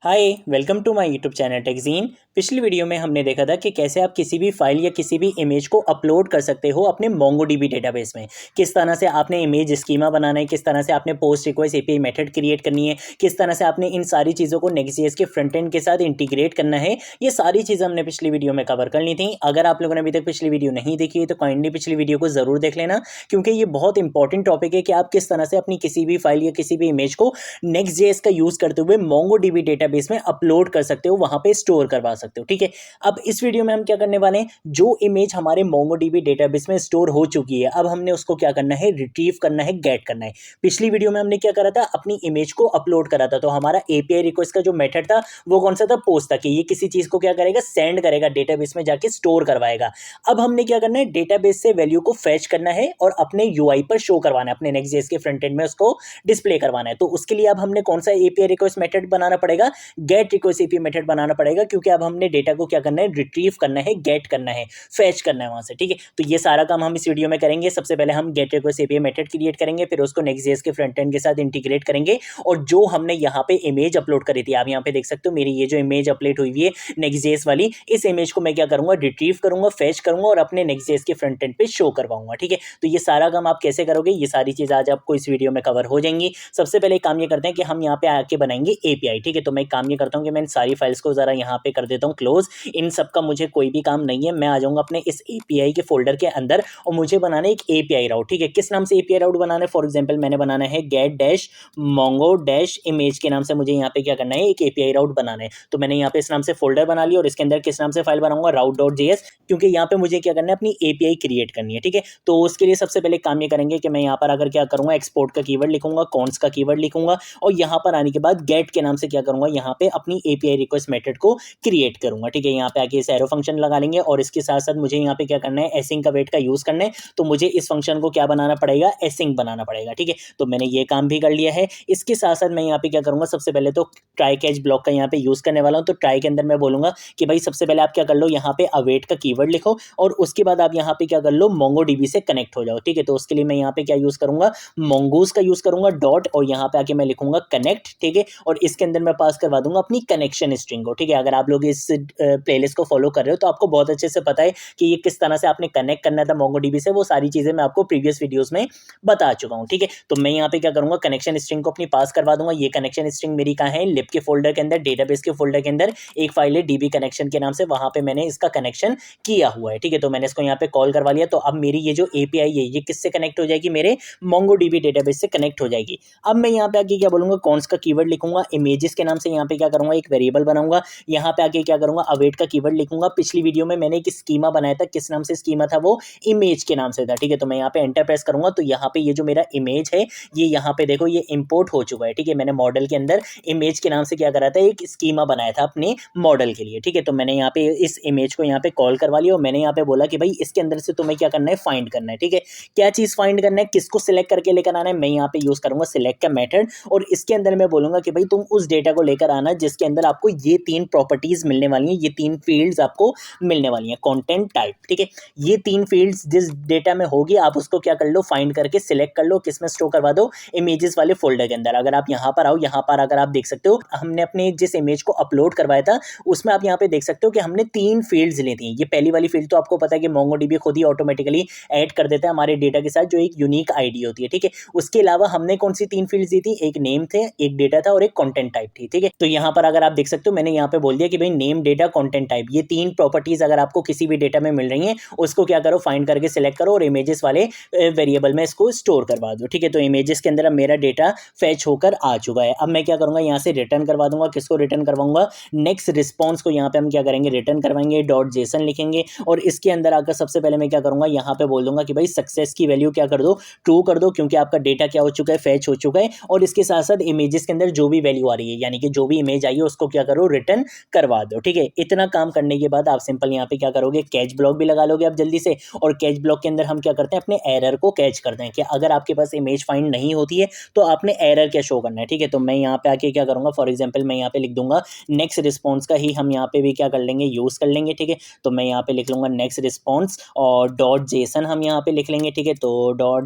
Hi welcome to my YouTube channel टेक्जीन। पिछली video में हमने देखा था कि कैसे आप किसी भी फाइल या किसी भी इमेज को अपलोड कर सकते हो अपने मोंगोडीबी डेटाबेस में। किस तरह से आपने इमेज स्कीमा बनाना है, किस तरह से आपने post request API method create करनी है, किस तरह से आपने इन सारी चीज़ों को नेक्स्ट.जेएस के फ्रंट एंड के साथ इंटीग्रेट करना है। ये सारी चीज़ें हमने पिछली वीडियो में कवर कर ली थी। अगर आप लोगों ने अभी तक पिछली वीडियो नहीं देखी है तो काइंडली पिछली वीडियो को ज़रूर देख लेना, क्योंकि ये बहुत इंपॉर्टेंट टॉपिक है कि आप किस तरह से अपनी किसी भी फाइल या किसी भी इमेज को नेक्स्ट.जेएस का यूज़ करते हुए मोंगोडीबी डेटाबेस में अपलोड कर सकते हो, वहां पे स्टोर करवा सकते हो। ठीक है, अब इस वीडियो में हम क्या करने वाले हैं, जो इमेज हमारे मोंगोडीबी डेटाबेस में स्टोर हो चुकी है अब हमने उसको क्या करना है, रिट्रीव करना है, गेट करना है। पिछली वीडियो में हमने क्या करा था, अपनी इमेज को अपलोड करा था, तो हमारा एपीआई रिक्वेस्ट का जो मेथड था वो कौन सा था, पोस्ट था, कि ये किसी चीज को क्या करेगा, सेंड करेगा, डेटाबेस में जाके स्टोर करवाएगा। अब हमने क्या करना है, डेटाबेस से वैल्यू को फेच करना है और अपने यूआई पर शो करवाना है, अपने नेक्स्ट.जेएस के फ्रंट एंड में उसको डिस्प्ले करवाना है। तो उसके लिए अब हमने कौन सा एपीआई रिक्वेस्ट मेथड बनाना पड़ेगा, गेट रिक्वेस्ट एपीआई मेथड बनाना पड़ेगा, क्योंकि अब हमने डेटा को क्या करना है, रिट्रीव करना है, गेट करना है, फेच करना है वहां से। ठीक है, तो ये सारा काम हम इस वीडियो में करेंगे। सबसे पहले हम gate request API method create करेंगे, फिर उसको नेक्स्ट.जेएस के फ्रंट एंड के साथ इंटीग्रेट करेंगे, और जो हमने यहाँ पे इमेज अपलोड करी थी, आप यहाँ पे देख सकते हो मेरी ये जो इमेज अपलोड हुई है नेक्स्ट.जेएस वाली, इस इमेज को मैं क्या करूंगा, रिट्रीव करूंगा, फेच करूंगा और अपने नेक्स्ट.जेएस के फ्रंट एंड पे शो करवाऊंगा। ठीक है, तो ये सारा काम आप कैसे करोगे, ये सारी चीज आज आपको इस वीडियो में कवर हो जाएंगी। सबसे पहले काम ये करते हैं कि हम यहाँ पे आके बनाएंगे एपीआई। ठीक है, तो मैं काम ये करता हूँ कि मैं इन सारी फाइल्स को जरा यहाँ पे कर देता हूँ क्लोज। इन सब का मुझे कोई भी काम नहीं है, मैं आ जाऊंगा अपने इस एपीआई के फोल्डर के अंदर और मुझे बनाना है एक एपीआई राउट। ठीक है, किस नाम से एपीआई राउट बनाना है, फॉर एग्जांपल मैंने बनाना है gate dash Mongo dash image के नाम से मुझे यहाँ पे क्या करना है, एक एपीआई राउट बनाना है। तो मैंने यहाँ पे इस नाम से फोल्डर बना लिया और इसके अंदर किस नाम से फाइल बनाऊंगा, route.js, क्योंकि यहाँ पे मुझे क्या करना है, अपनी एपीआई क्रिएट करनी है। ठीक है, तो उसके लिए सबसे पहले काम ये करेंगे कि मैं यहाँ पर अगर क्या करूंगा, एक्सपोर्ट का कीवर्ड लिखूंगा, कॉन्स का कीवर्ड लिखूंगा और यहाँ पर आने के बाद गेट के नाम से क्या करूंगा, यहाँ पे अपनी एपीआई रिक्वेस्ट मेथड को क्रिएट करूंगा। ठीक है, यहाँ पे आके इस एरो फंक्शन लगा लेंगे और इसके साथ साथ मुझे यहाँ पे क्या करना है, एसिंग का वेट का यूज करना है। तो मुझे इस फंक्शन को क्या बनाना पड़ेगा, एसिंग बनाना पड़ेगा। ठीक है, तो मैंने ये काम भी कर लिया है। इसके साथ साथ मैं यहाँ पे क्या करूंगा, सबसे पहले तो ट्राई कैच ब्लॉक का यहाँ पे यूज करने वाला हूँ। तो ट्राई के अंदर मैं बोलूंगा कि भाई सबसे पहले आप क्या कर लो, यहाँ पे अवेट का कीवर्ड लिखो और उसके बाद आप यहाँ पे क्या कर लो, मोंगोडीबी से कनेक्ट हो जाओ। ठीक है, तो उसके लिए मैं यहाँ पे क्या यूज करूंगा, मोंगूज का यूज करूंगा, डॉट, और यहाँ पे आके मैं लिखूंगा कनेक्ट। ठीक है, और इसके अंदर मैं पास करवा दूंगा अपनी कनेक्शन स्ट्रिंग को। ठीक है, अगर आप लोग इस प्लेलिस्ट को फॉलो कर रहे हो तो आपको बहुत अच्छे से पता है कि ये किस तरह से आपने कनेक्ट करना था मोंगोडीबी से, वो सारी चीजें मैं आपको प्रीवियस वीडियोस में बता चुका हूँ। ठीक है, तो मैं यहाँ पे क्या करूंगा, कनेक्शन स्ट्रिंग को अपनी पास करवा दूंगा। ये कनेक्शन स्ट्रिंग मेरी कहाँ है, लिप के फोल्डर के अंदर, डेटाबेस के फोल्डर के अंदर एक फाइल है डीबी कनेक्शन के नाम से, वहां पे मैंने इसका कनेक्शन किया हुआ है। ठीक है, तो मैंने इसको यहाँ पे कॉल करवा लिया। तो अब मेरी ये जो एपीआई है ये किससे कनेक्ट हो जाएगी, मेरे मोंगोडीबी डेटाबेस से कनेक्ट हो जाएगी। अब मैं यहाँ पे आके क्या बोलूंगा, कॉन्स का कीवर्ड लिखूंगा, इमेजेस के नाम से यहाँ पे क्या करूंगा, एक वेरिएबल बनाऊंगा। यहाँ पे आके क्या करूंगा, अवेट का कीवर्ड लिखूंगा। पिछली वीडियो में मैंने एक स्कीमा बनाया था, किस नाम से स्कीमा था, वो इमेज के नाम से था। ठीक है, तो मैं यहाँ पे एंटर प्रेस करूंगा तो यहाँ पे ये जो मेरा इमेज है ये यहाँ पे देखो ये इंपोर्ट हो चुका है। ठीक है, मैंने मॉडल के अंदर इमेज के नाम से क्या करा था, एक स्कीमा बनाया था अपने मॉडल के लिए। ठीक है, तो मैंने यहाँ पे इस इमेज को यहाँ पे कॉल करवा लिया और मैंने यहाँ पे बोला कि भाई इसके अंदर से तुम्हें क्या करना है, फाइंड करना है। ठीक है, क्या चीज फाइंड करना है, किसको सिलेक्ट करके लेकर आना है, मैं यहाँ पे यूज करूंगा सिलेक्ट का मेथड और इसके अंदर मैं बोलूंगा कि भाई तुम उस डेटा को लेकर आना जिसके अंदर आपको ये तीन प्रॉपर्टीज मिलने वाली हैं, ये तीन फील्ड्स आपको मिलने वाली हैं, कंटेंट टाइप। ठीक है, ये तीन फील्ड्स जिस डेटा में होगी आप उसको क्या कर लो, फाइंड करके सिलेक्ट कर लो, किसमें स्टोर करवा दो, इमेजेस वाले फोल्डर के अंदर। अगर आप यहाँ पर आओ, यहाँ पर अगर आप देख सकते हो हमने अपने जिस इमेज को अपलोड करवाया था उसमें आप यहाँ पे देख सकते हो कि हमने तीन फील्ड्स ली थी। ये पहली वाली फील्ड तो आपको पता है कि मोंगोडीबी खुद ही ऑटोमेटिकली ऐड कर देता है हमारे डेटा के साथ, जो एक यूनिक आईडी होती है। ठीक है, उसके अलावा हमने कौन सी तीन फील्ड्स दी थी, एक नेम थे, एक डेटा था और एक कंटेंट टाइप थी। ठीक है, तो यहाँ पर अगर आप देख सकते हो मैंने यहाँ पे बोल दिया कि भाई नेम, डेटा, कंटेंट टाइप, ये तीन प्रॉपर्टीज अगर आपको किसी भी डेटा में मिल रही हैं उसको क्या करो, फाइंड करके सिलेक्ट करो और इमेजेस वाले वेरिएबल में इसको स्टोर करवा दो। ठीक है, तो इमेजेस के अंदर अब मेरा डेटा फेच होकर आ चुका है। अब मैं क्या करूंगा, यहाँ से रिटर्न करवा दूंगा, किसको रिटर्न करवाऊंगा, नेक्स्ट रिस्पॉन्स को यहाँ पे हम क्या करेंगे, रिटर्न करवाएंगे, .json लिखेंगे और इसके अंदर आकर सबसे पहले मैं क्या करूंगा, यहाँ पे बोल दूंगा कि भाई सक्सेस की वैल्यू क्या कर दो, ट्रू कर दो, क्योंकि आपका डेटा क्या हो चुका है, फेच हो चुका है। और इसके साथ साथ इमेजेस के अंदर जो भी वैल्यू आ रही है, यानी कि जो भी इमेज आई है उसको क्या करो, रिटर्न करवा दो। ठीक है, इतना काम करने के बाद आप सिंपल यहाँ पे क्या करोगे, कैच ब्लॉक भी लगा लोगे आप जल्दी से। और कैच ब्लॉक के अंदर हम क्या करते हैं, अपने एरर को कैच करते हैं कि अगर आपके पास इमेज फाइंड नहीं होती है तो आपने एरर क्या शो करना है। ठीक है, तो मैं यहाँ पे आके क्या करूंगा, फॉर एग्जाम्पल मैं यहाँ पे लिख दूंगा नेक्स्ट रिस्पॉन्स का ही हम यहाँ पे भी क्या कर लेंगे, यूज कर लेंगे। ठीक है, तो मैं यहाँ पे लिख लूंगा नेक्स्ट रिस्पॉन्स और .json हम यहाँ पे लिख लेंगे। ठीक है, तो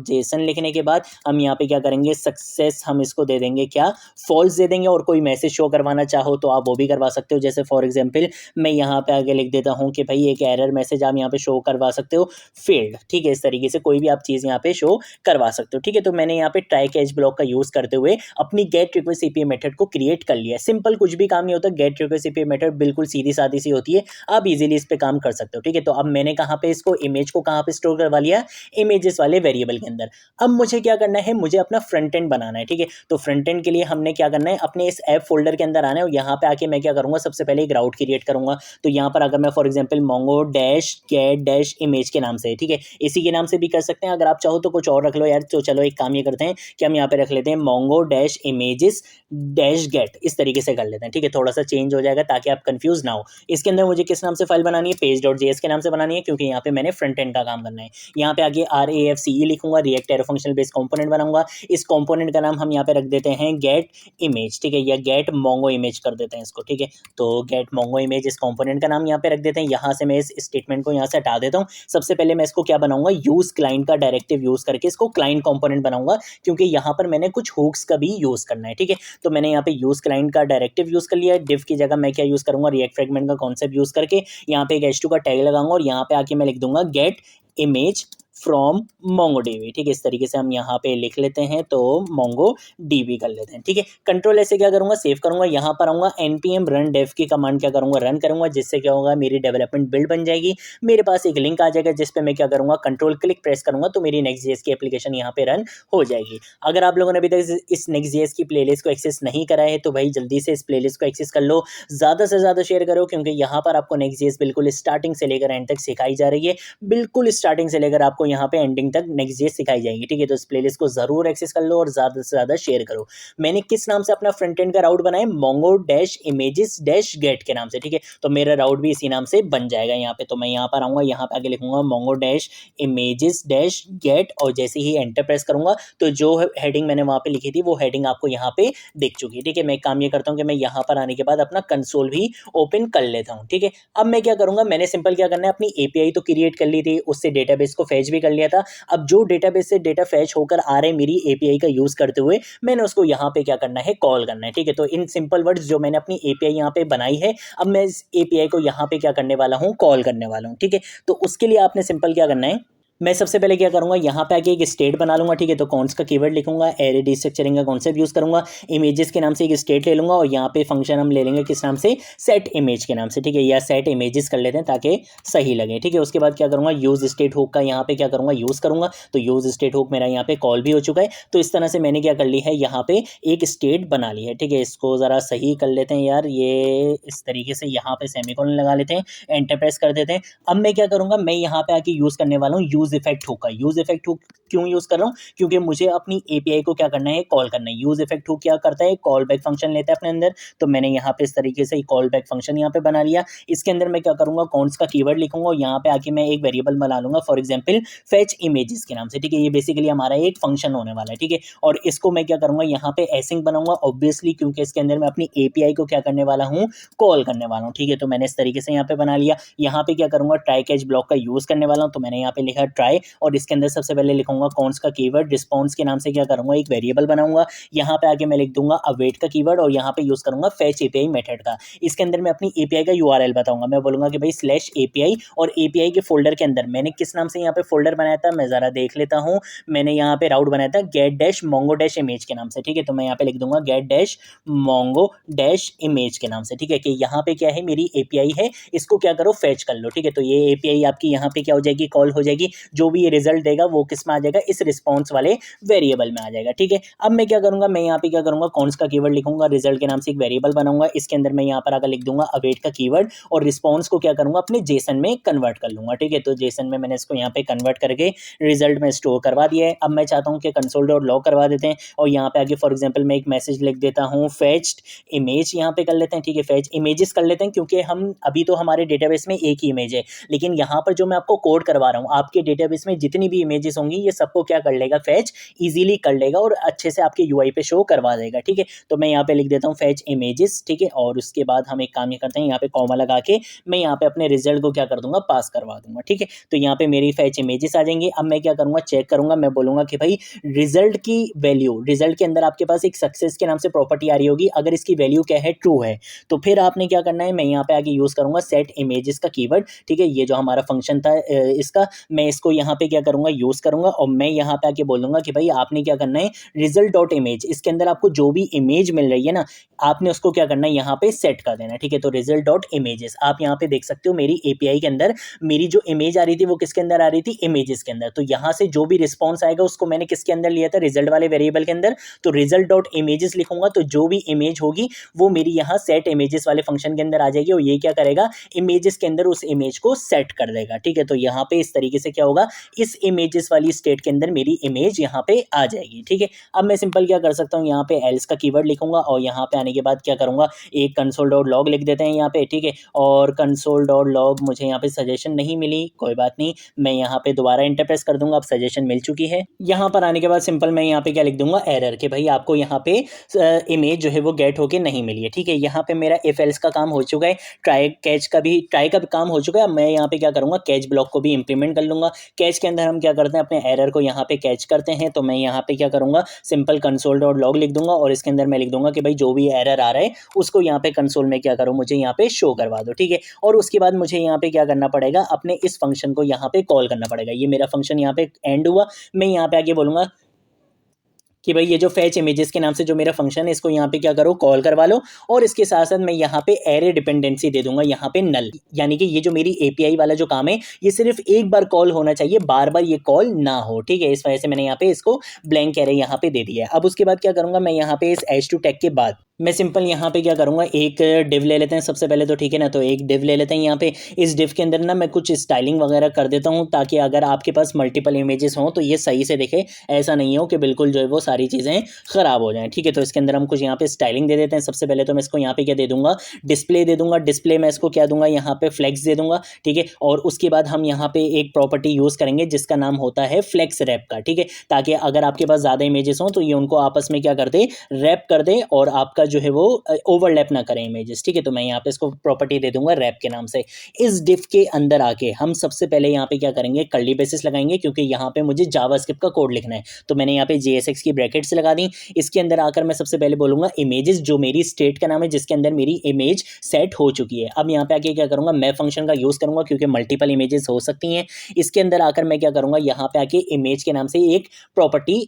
.json लिखने के बाद हम यहाँ पे क्या करेंगे, सक्सेस हम इसको दे देंगे क्या, फॉल्स दे देंगे और कोई मैसेज शो शो करवाना चाहो तो आप वो भी करवा सकते हो। जैसे फॉर एग्जांपल मैं यहाँ पे आगे लिख देता हूँ कि भाई एक एरर मैसेज आप यहाँ पे शो करवा सकते हो फेल्ड, ठीक है। इस तरीके से कोई भी आप चीज़ यहाँ पे शो करवा सकते हो, ठीक है। तो मैंने यहाँ पे ट्राई कैच ब्लॉक का यूज़ करते हुए अपनी गेट रिक्वेस्ट एपीआई मेथड को क्रिएट कर लिया है। सिंपल, कुछ भी काम नहीं होता। गेट रिक्वेस्ट एपीआई मेथड बिल्कुल सीधी सादी सी होती है, आप इजीली इस पे काम कर सकते हो, ठीक है। तो अब मैंने कहाँ पे इसको इमेज को कहाँ पे स्टोर करवा लिया, इमेजेस वाले वेरिएबल के अंदर। अब मुझे क्या करना है, मुझे अपना फ्रंट एंड बनाना है, ठीक है। तो फ्रंट एंड के लिए हमने क्या करना है, अपने इस ऐप फोल्डर के अंदर आना है और यहाँ पे आके मैं क्या करूँगा, सबसे पहले एक राउट क्रिएट करूँगा। तो यहाँ पर अगर मैं for example Mongo dash gate dash image के नाम से, ठीक है, इसी के नाम से भी कर सकते हैं। अगर आप चाहो तो कुछ और रख लो यार। तो चलो एक काम ये करते हैं कि हम यहाँ पे रख लेते हैं mongo dash images dash get, इस तरीके से कर लेते हैं, ठीक है। थोड़ा सा चेंज हो जाएगा ताकि आप कंफ्यूज ना हो। इसके अंदर मुझे किस नाम से फाइल बनानी है, page.js के नाम से बनानी है, क्योंकि यहाँ पे मैंने फ्रंट एंड का काम करना है। यहाँ पे आगे RAFCE लिखूंगा, react arrow functional base component बनाऊंगा। इस कंपोनेंट का नाम हम यहाँ पे रख देते हैं गेट इमेज, ठीक है, या गेट मोंगो इमेज कर देते हैं इसको, ठीक है। तो गेट मोंगो इमेज इस कंपोनेंट का नाम यहाँ पे रख देते हैं। यहाँ से मैं इस स्टेटमेंट को यहाँ से हटा देता हूँ। सबसे पहले मैं इसको क्या बनाऊंगा, यूज क्लाइंट का डायरेक्टिव यूज करके इसको क्लाइंट कंपोनेंट बनाऊंगा, क्योंकि यहाँ पर मैंने कुछ हुक्स का भी यूज करना है, ठीक है। तो मैंने यहाँ पे यूज क्लाइंट का डायरेक्टिव यूज कर लिया है। डिव की जगह मैं क्या यूज करूंगा, रिएक्ट फ्रेगमेंट का कॉन्सेप्ट यूज करके यहाँ पे एक h2 का टैग लगाऊंगा और यहाँ पे आके मैं लिख दूंगा गेट इमेज फ्रॉम MongoDB, ठीक है। इस तरीके से हम यहाँ पे लिख लेते हैं, तो MongoDB कर लेते हैं, ठीक है। कंट्रोल ऐसे क्या करूँगा, सेव करूँगा, यहाँ पर आऊँगा npm run dev की कमांड क्या करूँगा, रन करूँगा, जिससे क्या होगा, मेरी डेवलपमेंट बिल्ड बन जाएगी। मेरे पास एक लिंक आ जाएगा जिस पे मैं क्या करूँगा, कंट्रोल क्लिक प्रेस करूँगा तो मेरी Next.js की एप्लीकेशन यहाँ पे रन हो जाएगी। अगर आप लोगों ने अभी तक इस Next.js की प्लेलिस्ट को एक्सेस नहीं करा है तो भाई जल्दी से इस प्लेलिस्ट को एक्सेस कर लो, ज़्यादा से ज़्यादा शेयर करो, क्योंकि यहाँ पर आपको Next.js बिल्कुल स्टार्टिंग से लेकर एंड तक सिखाई जा रही है। बिल्कुल स्टार्टिंग से लेकर आपको यहाँ पे एंडिंग तक Next.js सिखाई जाएगी, ठीक है। तो इस प्लेलिस्ट को जरूर एक्सेस कर लो और ज्यादा से ज्यादा शेयर करो। मैंने किस नाम से अपना फ्रंट एंड का राउट बनाया, mongo dash images dash get के नाम से, ठीक है। तो मेरा राउट भी इसी नाम से बन जाएगा यहाँ पे। तो मैं यहाँ पर आऊंगा, यहाँ पे आगे लिखूंगा mongo dash images dash get, और जैसे ही एंटर प्रेस करूंगा तो जो हेडिंग मैंने वहां पे लिखी थी वो हेडिंग आपको यहाँ पे दिख चुकी है, ठीक है। मैं काम ये करता हूँ कि मैं यहाँ पर आने के बाद अपना कंसोल भी ओपन कर लेता हूँ, ठीक है। अब मैं क्या करूंगा, मैंने सिंपल क्या करना है, अपनी एपीआई तो क्रिएट कर ली थी, उससे डेटाबेस को फैच भी कर लिया था। अब जो डेटाबेस से डेटा फैच होकर आ रहे मेरी एपीआई का यूज करते हुए, मैंने उसको यहाँ पे क्या करना है, कॉल करना है, ठीक है। तो इन सिंपल वर्ड्स जो मैंने अपनी एपीआई यहाँ पे बनाई है, अब मैं इस एपीआई को यहाँ पे क्या करने वाला हूँ, कॉल करने वाला हूँ, ठीक है। तो उसके लिए आपने सिंपल क्या करना है, मैं सबसे पहले क्या करूंगा, यहाँ पे आके एक स्टेट बना लूंगा, ठीक है। तो कौन सा कीवर्ड लिखूंगा, एरे डिस्ट्रक्चरिंग का कॉन्सेप्ट यूज करूंगा, इमेजेस के नाम से एक स्टेट ले लूंगा और यहाँ पे फंक्शन हम ले लेंगे किस नाम से, सेट इमेज के नाम से, ठीक है, या सेट इमेजेस कर लेते हैं ताकि सही लगे, ठीक है। उसके बाद क्या करूंगा, यूज स्टेट हुक का यहाँ पे क्या करूंगा, यूज करूंगा। तो यूज स्टेट हुक मेरा यहाँ पे कॉल भी हो चुका है। तो इस तरह से मैंने क्या कर ली है, यहाँ पे एक स्टेट बना ली है, ठीक है। इसको जरा सही कर लेते हैं यार, ये इस तरीके से यहाँ पे सेमीकोलन लगा लेते हैं, एंटर प्रेस कर देते हैं। अब मैं क्या करूंगा, मैं यहाँ पे आके यूज करने वाला हूँ यूज इफेक्ट हुक का। यूज इफेक्ट हुक क्यों यूज कर रहा हूँ, क्योंकि मुझे अपनी एपीआई को क्या करना है, कॉल करना है। यूज इफेक्ट हुक क्या करता है, कॉल बैक फंक्शन लेता है अपने अंदर। तो मैंने यहाँ पे इस तरीके से कॉल बैक फंक्शन यहाँ पे बना लिया। इसके अंदर मैं क्या करूंगा, कौन सा कीवर्ड लिखूंगा और यहाँ पे आके मैं एक वेरिएबल बना लूंगा, फॉर एग्जाम्पल फेच इमेजेस के नाम से, ठीक है। ये बेसिकली हमारा एक फंक्शन होने वाला है, ठीक है। और इसको मैं क्या करूंगा, यहाँ पे एसिंक बनाऊंगा ऑब्वियसली, क्योंकि इसके अंदर मैं अपनी एपीआई को क्या करने वाला हूँ, कॉल करने वाला हूँ, ठीक है। तो मैंने इस तरीके से यहाँ पे बना लिया। यहाँ पे क्या करूंगा, ट्राई कैच ब्लॉक का यूज करने वाला हूँ। तो मैंने यहाँ पे लिखा ट्राई, और इसके अंदर सबसे पहले लिखूंगा कौन सा कीवर्ड, रिस्पॉन्स के नाम से क्या करूंगा, एक वेरिएबल बनाऊंगा। यहाँ पे आके मैं लिख दूंगा अवेट का कीवर्ड और यहाँ पे यूज करूंगा फेच एपीआई मेथड का। इसके अंदर मैं अपनी एपीआई का यूआरएल बताऊंगा। मैं बोलूंगा कि भाई स्लैश एपीआई, और एपीआई के फोल्डर के अंदर मैंने किस नाम से यहाँ पे फोल्डर बनाया था, मैं जरा देख लेता हूँ। मैंने यहाँ पे राउट बनाया था gate dash Mongo dash image के नाम से, ठीक है। तो मैं यहाँ पे लिख दूंगा gate dash Mongo dash image के नाम से, ठीक है। कि यहाँ पे क्या है, मेरी एपीआई है, इसको क्या करो, फेच कर लो, ठीक है। तो ये एपीआई आपकी यहाँ पे क्या हो जाएगी, कॉल हो जाएगी। जो भी ये रिजल्ट देगा वो किस में आ जाएगा, इस रिस्पॉन्स वाले वेरिएबल में आ जाएगा, ठीक है। अब मैं क्या करूंगा, मैं यहाँ पे क्या करूंगा, कौन सा कीवर्ड लिखूंगा, रिजल्ट के नाम से एक वेरिएबल बनाऊंगा। इसके अंदर मैं यहाँ पर आकर लिख दूंगा अवेट का कीवर्ड, और रिस्पॉन्स को क्या करूंगा, अपने जेसन में कन्वर्ट कर लूंगा, ठीक है। तो जेसन में मैंने इसको यहाँ पे कन्वर्ट करके रिजल्ट में स्टोर करवा दिया है। अब मैं चाहता हूँ कि कंसोल डॉट लॉग करवा देते हैं, और यहाँ पे आगे फॉर एग्जाम्पल मैं एक मैसेज लिख देता हूँ, फेच्ड इमेज यहाँ पे कर लेते हैं, ठीक है। फेच इमेजेस कर लेते हैं, क्योंकि हम अभी तो हमारे डेटाबेस में एक ही इमेज है, लेकिन यहाँ पर जो मैं आपको कोड करवा रहा हूँ, आपके डेटाबेस में जितनी भी इमेजेस होंगी ये सबको क्या कर लेगा, फैच इजीली कर लेगा और अच्छे से आपके यूआई पे शो करवा देगा। ठीक है, तो मैं यहाँ पे लिख देता हूँ फैच इमेजेस। ठीक है, और उसके बाद हम एक काम ये करते हैं, यहाँ पे कॉमा लगा के मैं यहाँ पे अपने रिजल्ट को क्या कर दूंगा, पास करवा दूंगा। ठीक है, तो यहाँ पे मेरी फैच इमेजेस आ जाएंगी। अब मैं क्या करूँगा, चेक करूँगा, मैं बोलूँगा कि भाई रिजल्ट की वैल्यू, रिजल्ट के अंदर आपके पास एक सक्सेस के नाम से प्रॉपर्टी आ रही होगी, अगर इसकी वैल्यू क्या है, ट्रू है, तो फिर आपने क्या करना है, मैं यहाँ पे आगे यूज़ करूँगा सेट इमेजेस का कीवर्ड। ठीक है, ये जो हमारा फंक्शन था इसका, मैं इसको यहाँ पे क्या करूँगा, यूज़ करूँगा और मैं यहाँ पे आके बोल दूंगा कि भाई आपने क्या करना है, रिजल्ट डॉट इमेज, इसके अंदर आपको जो भी इमेज मिल रही है ना, आपने उसको क्या करना है, यहाँ पे सेट कर देना। ठीक है, तो रिजल्ट डॉट इमेजेस, आप यहाँ पे देख सकते हो मेरी एपीआई के अंदर मेरी जो इमेज आ रही थी वो किसके अंदर आ रही थी, इमेजेस के अंदर। तो यहाँ से जो भी रिस्पॉन्स आएगा उसको मैंने किसके अंदर लिया था, रिजल्ट वाले वेरिएबल के अंदर। तो रिजल्ट डॉट इमेजेस लिखूंगा तो जो भी इमेज होगी वो मेरी यहाँ सेट इमेजेस वाले फंक्शन के अंदर आ जाएगी और ये क्या करेगा, इमेजेस के अंदर उस इमेज को सेट कर देगा। ठीक है, तो यहाँ पे इस तरीके से क्या होगा, इस इमेजेस वाली स्टेट के अंदर मेरी इमेज यहाँ पे आ जाएगी। ठीक है, अब मैं सिंपल क्या कर सकता हूँ, यहाँ पे एल्स का कीवर्ड लिखूंगा और यहाँ पे आने के बाद क्या करूँगा, एक कंसोल डॉट लॉग लिख देते हैं यहाँ पे। ठीक है, और कंसोल डॉट लॉग मुझे यहाँ पे सजेशन नहीं मिली, कोई बात नहीं, मैं यहाँ पे दोबारा इंटर प्रेस कर दूंगा, अब सजेशन मिल चुकी है। यहाँ पर आने के बाद सिंपल मैं यहाँ पे क्या लिख दूंगा, एरर, कि भाई आपको यहाँ पे इमेज जो है वो गेट होके नहीं मिली है। ठीक है, यहाँ पे मेरा इफ एल्स का काम हो चुका है, ट्राई का भी काम हो चुका है। मैं यहाँ पे क्या करूँगा, कैच ब्लॉक को भी इंप्लीमेंट कर लूँगा। कैच के अंदर हम क्या करते हैं, अपने एरर को यहाँ पे कैच करते हैं। तो मैं यहाँ पे क्या करूँगा, सिंपल कंसोल डॉट लॉग लिख दूंगा और इसके अंदर मैं लिख दूंगा कि भाई जो भी एरर आ रहा है उसको यहाँ पे कंसोल में क्या करो, मुझे यहाँ पे शो करवा दो। ठीक है, और उसके बाद मुझे यहाँ पे क्या करना पड़ेगा, अपने इस फंक्शन को यहाँ पे कॉल करना पड़ेगा। ये मेरा फंक्शन यहाँ पे एंड हुआ, मैं यहाँ पे आगे बोलूँगा कि भाई ये जो फैच इमेजेस के नाम से जो मेरा फंक्शन है इसको यहाँ पे क्या करो, कॉल करवा लो। और इसके साथ साथ मैं यहाँ पे एरे डिपेंडेंसी दे दूंगा यहाँ पे नल, यानी कि ये जो मेरी एपीआई वाला जो काम है ये सिर्फ एक बार कॉल होना चाहिए, बार बार ये कॉल ना हो। ठीक है, इस वजह से मैंने यहाँ पे इसको ब्लैंक एरे यहाँ पे दे दिया है। अब उसके बाद क्या करूँगा, मैं यहाँ पे इस H2 टैग के बाद मैं सिंपल यहाँ पे क्या करूँगा, एक डिव ले लेते हैं सबसे पहले तो। ठीक है ना, तो एक डिव ले लेते हैं यहाँ पे। इस डिव के अंदर ना मैं कुछ स्टाइलिंग वगैरह कर देता हूँ ताकि अगर आपके पास मल्टीपल इमेजेस हों तो ये सही से दिखे, ऐसा नहीं हो कि बिल्कुल जो है वो सारी चीज़ें ख़राब हो जाएं। ठीक है, तो इसके अंदर हम कुछ यहाँ पे स्टाइलिंग दे देते हैं। सबसे पहले तो मैं इसको यहाँ पे क्या दे दूंगा, डिस्प्ले दे दूंगा। डिस्प्ले में इसको क्या दूंगा, यहाँ पे फ्लेक्स दे दूंगा। ठीक है, और उसके बाद हम यहाँ पे एक प्रॉपर्टी यूज़ करेंगे जिसका नाम होता है फ्लेक्स रैप का। ठीक है, ताकि अगर आपके पास ज़्यादा इमेजेस हों तो ये उनको आपस में क्या कर दे, रैप कर दे और आपका जो है वो ओवरलैप ना करें इमेजेस। ठीक है, तो मैं यहाँ पे इसको प्रॉपर्टी दे दूंगा रैप के नाम से। इस डिफ के अंदर आके हम सबसे पहले यहाँ पे क्या करेंगे, कर्ली ब्रेसेस लगाएंगे क्योंकि यहाँ पे मुझे जावास्क्रिप्ट का कोड लिखना है। तो मैंने यहाँ पे JSX की ब्रैकेट्स लगा दी। इसके अंदर आकर मैं सबसे पहले बोलूंगा इमेजेस, जो मेरी स्टेट का नाम है जिसके अंदर मेरी इमेज सेट हो चुकी है। अब यहाँ पे आके क्या करूंगा, मैं फंक्शन का यूज करूंगा क्योंकि मल्टीपल इमेजेस हो सकती हैं। इसके अंदर आकर मैं क्या करूंगा, यहाँ पे आके इमेज के नाम से एक प्रॉपर्टी,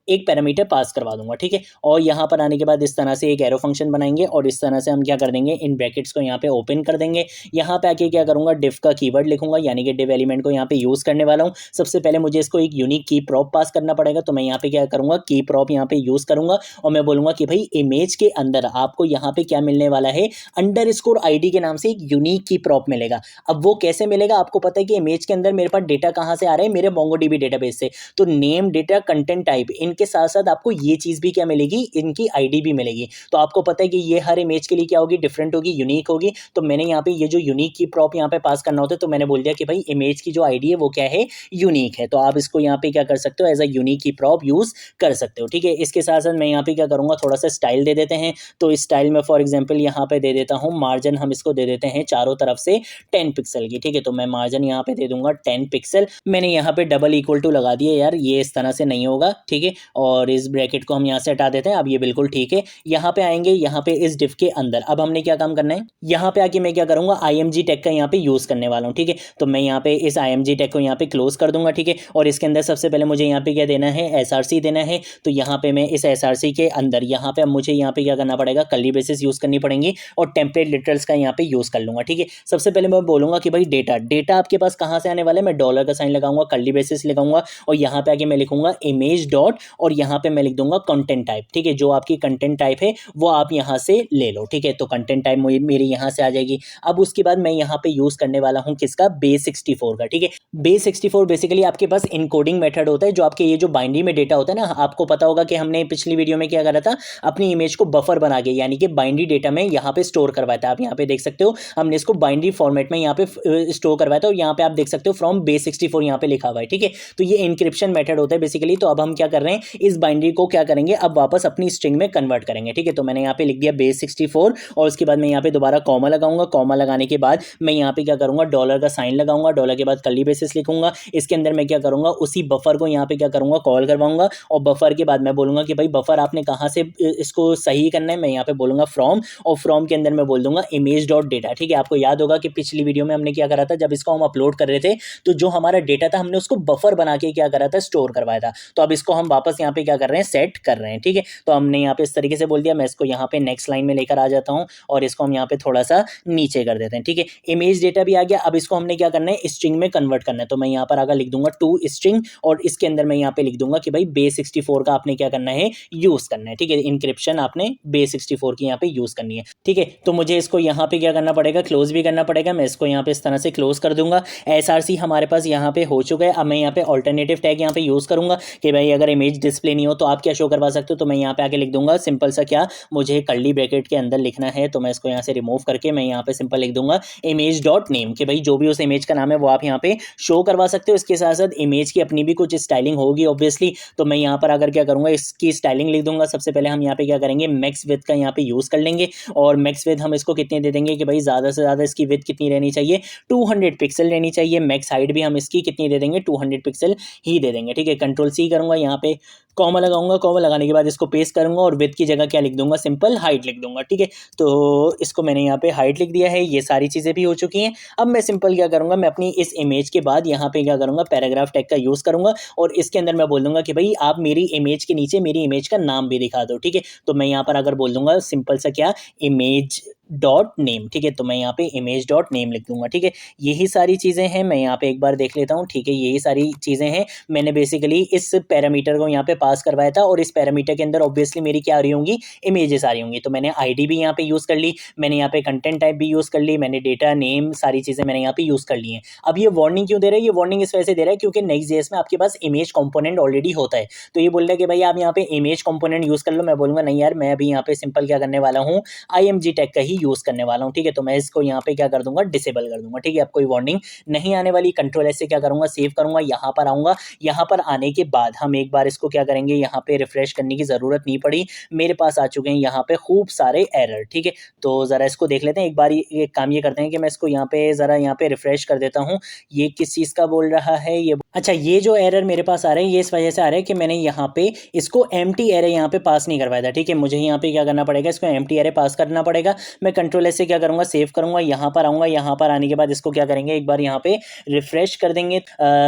एक पैरामीटर पास करवा दूंगा। ठीक है, और यहाँ पर आने के बाद इस तरह से एक एरो फंक्शन बनाएंगे और इस तरह से हम क्या कर देंगे, इन ब्रैकेट्स को यहाँ पे ओपन कर देंगे। यहाँ पे आके क्या करूंगा, डिफ का कीवर्ड लिखूंगा, यानी कि डिव एलिमेंट को यहाँ पे यूज करने वाला हूँ। सबसे पहले मुझे इसको एक यूनिक की प्रॉप पास करना पड़ेगा। तो मैं यहाँ पे क्या करूंगा, की प्रॉप यहाँ पे यूज करूंगा और मैं बोलूंगा कि भाई इमेज के अंदर आपको यहाँ पे क्या मिलने वाला है, अंडरस्कोर आईडी के नाम से एक यूनिक की प्रॉप मिलेगा। अब वो कैसे मिलेगा, आपको पता है कि इमेज के अंदर मेरे पास डेटा कहाँ से आ रहा है, मेरे मोंगोडीबी डेटाबेस से। तो नेम, डेटा, कंटेंट टाइप, इनके साथ साथ आपको ये चीज़ भी क्या मिलेगी, इनकी आईडी भी मिलेगी। तो आपको पता है कि ये हर इमेज के लिए क्या होगी, डिफरेंट होगी, यूनिक होगी। तो मैंने यहाँ पे ये जो यूनिक की प्रॉप यहाँ पे पास करना होता है तो मैंने बोल दिया कि भाई इमेज की जो आईडी है वो क्या है, यूनिक है। तो आप इसको यहाँ पे क्या कर सकते हो, एज अ यूनिक की प्रॉप यूज कर सकते हो। ठीक है, इसके साथ साथ मैं यहाँ पे क्या करूँगा, थोड़ा सा स्टाइल दे देते हैं। तो इस स्टाइल में फॉर एग्जाम्पल यहाँ पे दे देता हूँ मार्जिन, हम इसको दे देते हैं चारों तरफ से 10 पिक्सल की। ठीक है, तो मैं मार्जिन यहाँ पे दे दूंगा 10 पिक्सल। मैंने यहाँ पे डबल इक्वल टू लगा दिया, यार ये इस तरह से नहीं होगा। ठीक है, और इस ब्रैकेट को हम यहाँ से हटा देते हैं। अब ये बिल्कुल ठीक है। यहाँ पे आएंगे, यहाँ पे इस डिफ के अंदर अब हमने क्या काम करना है, यहाँ पे आके मैं क्या करूँगा, IMG टैग का यहाँ पे यूज करने वाला हूँ। ठीक है, तो मैं यहाँ पे इस IMG टैग को यहाँ पे क्लोज कर दूंगा। ठीक है, और इसके अंदर सबसे पहले मुझे यहाँ पे क्या देना है, SRC देना है। तो यहाँ पे मैं इस SRC के अंदर यहाँ पे अब मुझे यहाँ पे क्या करना पड़ेगा, कर्ली ब्रेसेस यूज करनी पड़ेंगी और टेम्पलेट लिटरल्स का यहाँ पे यूज कर लूंगा। ठीक है, सबसे पहले मैं बोलूंगा कि भाई डेटा आपके पास कहाँ से आने वाला है, मैं डॉलर का साइन लगाऊंगा, कर्ली ब्रेसेस लगाऊंगा और यहाँ पे आके मैं लिखूंगा इमेज डॉट और यहाँ पे मैं लिख दूंगा कंटेंट टाइप। ठीक है, जो आपकी कंटेंट टाइप है वो आप यहाँ से ले लो, ठीक है। तो कंटेंट टाइप मेरी यहाँ से आ जाएगी। अब उसके बाद मैं यहाँ पे यूज़ करने वाला हूँ किसका, base64 का, ठीक है। base64 बेसिकली आपके पास इनकोडिंग मेथड होता है, जो आपके ये जो बाइनरी में डेटा होता है ना, आपको पता होगा कि हमने पिछली वीडियो में क्या करा था, अपनी इमेज को बफर बना के यानी कि बाइनरी डेटा में यहाँ पे स्टोर करवाया था। आप यहाँ पे देख सकते हो हमने इसको बाइनरी फॉर्मेट में यहाँ पे स्टोर करवाया था, और यहाँ पे आप देख सकते हो फ्रॉम base64 यहाँ पे लिखा हुआ है, ठीक है। तो ये इंक्रिप्शन मेथड होता है बेसिकली। तो अब हम क्या कर रहे हैं, इस बाइनरी को क्या करेंगे, अब वापस अपनी स्ट्रिंग में कन्वर्ट करेंगे, ठीक है। तो मैंने यहाँ पे लिख दिया base64, और उसके बाद मैं यहाँ पे दोबारा कॉमा लगाऊंगा। कॉमा लगाने के बाद मैं यहाँ पे क्या करूंगा, डॉलर का साइन लगाऊंगा, डॉलर के बाद कर्ली ब्रेसेस लिखूंगा। इसके अंदर मैं क्या करूंगा, उसी बफर को यहाँ पे क्या करूंगा, कॉल करवाऊंगा, और बफर के बाद मैं बोलूंगा कि भाई बफर आपने कहाँ से इसको सही करना है, मैं यहाँ पे बोलूंगा फ्रॉम, और फ्रॉम के अंदर मैं बोल दूंगा इमेज डॉट डेटा, ठीक है। आपको याद होगा कि पिछली वीडियो में हमने क्या करा था, जब इसको हम अपलोड कर रहे थे तो जो हमारा डेटा था हमने उसको बफर बना के क्या करा था, स्टोर करवाया था। तो अब इसको हम वापस यहाँ पे क्या कर रहे हैं, सेट कर रहे हैं, ठीक है। तो हमने यहाँ पे इस तरीके से बोल दिया। मैं इसको यहाँ पे नेक्स्ट लाइन में लेकर आ जाता हूँ, और इसको हम यहाँ पे थोड़ा सा नीचे कर देते हैं, ठीक है। इमेज डेटा भी आ गया। अब इसको हमने क्या करना है, स्ट्रिंग में कन्वर्ट करना है। तो मैं यहाँ पर आगे लिख दूंगा टू स्ट्रिंग, और इसके अंदर मैं यहाँ पे लिख दूंगा कि भाई base64 का आपने क्या करना है, यूज करना है, ठीक है। इंक्रिप्शन आपने base64 की यहाँ पे यूज करनी है, ठीक है। तो मुझे इसको यहाँ पे क्या करना पड़ेगा, क्लोज भी करना पड़ेगा। मैं इसको यहाँ पे इस तरह से क्लोज कर दूंगा। SRC हमारे पास यहाँ पे हो चुका है। अब मैं यहाँ पे ऑल्टरनेटिव टैग यहाँ पे यूज करूंगा कि भाई अगर इमेज डिस्प्ले नहीं हो तो आप क्या शो करवा सकते हो। तो मैं यहाँ पे आके लिख दूंगा सिंपल सा, क्या मुझे कर्ली ब्रैकेट के अंदर लिखना है, तो मैं इसको यहाँ से रिमूव करके मैं यहाँ पे सिंपल लिख दूंगा इमेज डॉट नेम, कि भाई जो भी उस इमेज का नाम है वो आप यहाँ पे शो करवा सकते हो। इसके साथ साथ इमेज की अपनी भी कुछ स्टाइलिंग होगी ऑब्वियसली। तो मैं यहाँ पर अगर क्या करूँगा, इसकी स्टाइलिंग लिख दूंगा। सबसे पहले हम यहाँ पे क्या करेंगे, मैक्स विड्थ का यहाँ पे यूज़ कर लेंगे, और मैक्स विड्थ हम इसको कितने दे देंगे कि भाई ज़्यादा से ज़्यादा इसकी विड्थ कितनी रहनी चाहिए, 200 पिक्सल रहनी चाहिए। मैक्स हाइट भी हम इसकी कितनी दे देंगे, 200 पिक्सल ही दे देंगे, ठीक है। कंट्रोल सी करूँगा, यहाँ पे कॉमा लगाऊंगा, कॉमा लगाने के बाद इसको पेस्ट करूंगा, और विड्थ की जगह क्या लिख दूंगा, सिंपल हाइट लिख दूंगा, ठीक है। तो इसको मैंने यहाँ पे हाइट लिख दिया है। ये सारी चीज़ें भी हो चुकी हैं। अब मैं सिंपल क्या करूँगा, मैं अपनी इस इमेज के बाद यहाँ पे क्या करूँगा, पैराग्राफ टैग का यूज़ करूँगा, और इसके अंदर मैं बोल दूंगा कि भाई आप मेरी इमेज के नीचे मेरी इमेज का नाम भी दिखा दो, ठीक है। तो मैं यहाँ पर अगर बोल दूंगा सिंपल सा, क्या इमेज डॉट नेम, ठीक है। तो मैं यहाँ पे इमेज डॉट नेम लिख दूंगा, ठीक है। यही सारी चीज़ें हैं। मैं यहाँ पे एक बार देख लेता हूँ, ठीक है। यही सारी चीज़ें हैं। मैंने बेसिकली इस पैरामीटर को यहाँ पे पास करवाया था, और इस पैरामीटर के अंदर ऑब्वियसली मेरी क्या आ रही होंगी, इमेजेस आ रही होंगी। तो मैंने आईडी भी यहाँ पे यूज़ कर ली, मैंने यहाँ पे कंटेंट टाइप भी यूज़ कर ली, मैंने डेटा नेम सारी चीज़ें मैंने यहाँ पे यूज़ कर ली हैं। अब ये वार्निंग क्यों दे रहा है, ये वार्निंग इस वजह से दे रहा है क्योंकि Next.js में आपके पास इमेज कंपोनेंट ऑलरेडी होता है। तो ये बोल रहा है कि भाई आप यहाँ पे इमेज कंपोनेंट यूज़ कर लो। मैं बोलूँगा नहीं यार, मैं अभी यहाँ पे सिंपल क्या करने वाला हूँ, IMG टैग का ही यूज़ करने वाला हूँ, ठीक है। तो मैं इसको यहाँ पे क्या कर दूंगा, डिसेबल कर दूंगा, ठीक है। अब कोई वार्निंग नहीं आने वाली। कंट्रोल एस से क्या करूंगा, सेव करूंगा, यहाँ पर आऊँगा। यहाँ पर आने के बाद हम एक बार इसको क्या करेंगे, यहाँ पे रिफ्रेश करने की ज़रूरत नहीं पड़ी। मेरे पास आ चुके हैं यहाँ पे खूब सारे एरर, ठीक है। तो ज़रा इसको देख लेते हैं एक बार। ये काम ये करते हैं कि मैं इसको यहाँ पे ज़रा यहाँ पे रिफ्रेश कर देता हूँ। ये किस चीज़ का बोल रहा है, ये अच्छा, ये जो एरर मेरे पास आ रहे हैं ये इस वजह से आ रहा है कि मैंने यहाँ पे इसको एम्प्टी एरे यहाँ पे पास नहीं करवाया था, ठीक है। मुझे यहाँ पे क्या करना पड़ेगा, इसको एम्प्टी एरे पास करना पड़ेगा। मैं कंट्रोल एस से क्या करूँगा, सेव करूँगा, यहाँ पर आऊँगा। यहाँ पर आने के बाद इसको क्या करेंगे, एक बार यहाँ पे रिफ्रेश कर देंगे।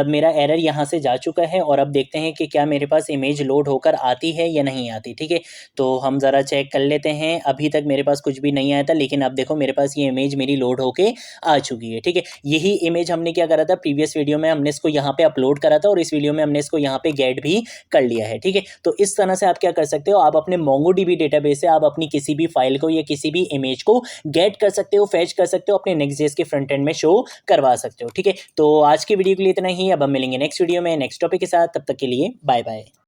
मेरा एरर यहाँ से जा चुका है, और अब देखते हैं कि क्या मेरे पास इमेज लोड होकर आती है या नहीं आती, ठीक है। तो हम ज़रा चेक कर लेते हैं। अभी तक मेरे पास कुछ भी नहीं आया था, लेकिन अब देखो मेरे पास ये इमेज मेरी लोड होके आ चुकी है, ठीक है। यही इमेज हमने क्या करा था, प्रीवियस वीडियो में हमने इसको यहाँ पे अपलोड करा था, और इस वीडियो में हमने इसको यहाँ पे गेट भी कर लिया है, ठीक है। तो इस तरह से आप क्या कर सकते हो, आप अपने MongoDB डेटाबेस से आप अपनी किसी भी फाइल को या किसी भी इमेज को गेट कर सकते हो, फैच कर सकते हो, अपने Next.js के फ्रंट एंड में शो करवा सकते हो, ठीक है। तो आज की वीडियो के लिए इतना ही। अब हम मिलेंगे नेक्स्ट वीडियो में नेक्स्ट टॉपिक के साथ। तब तक के लिए बाय बाय।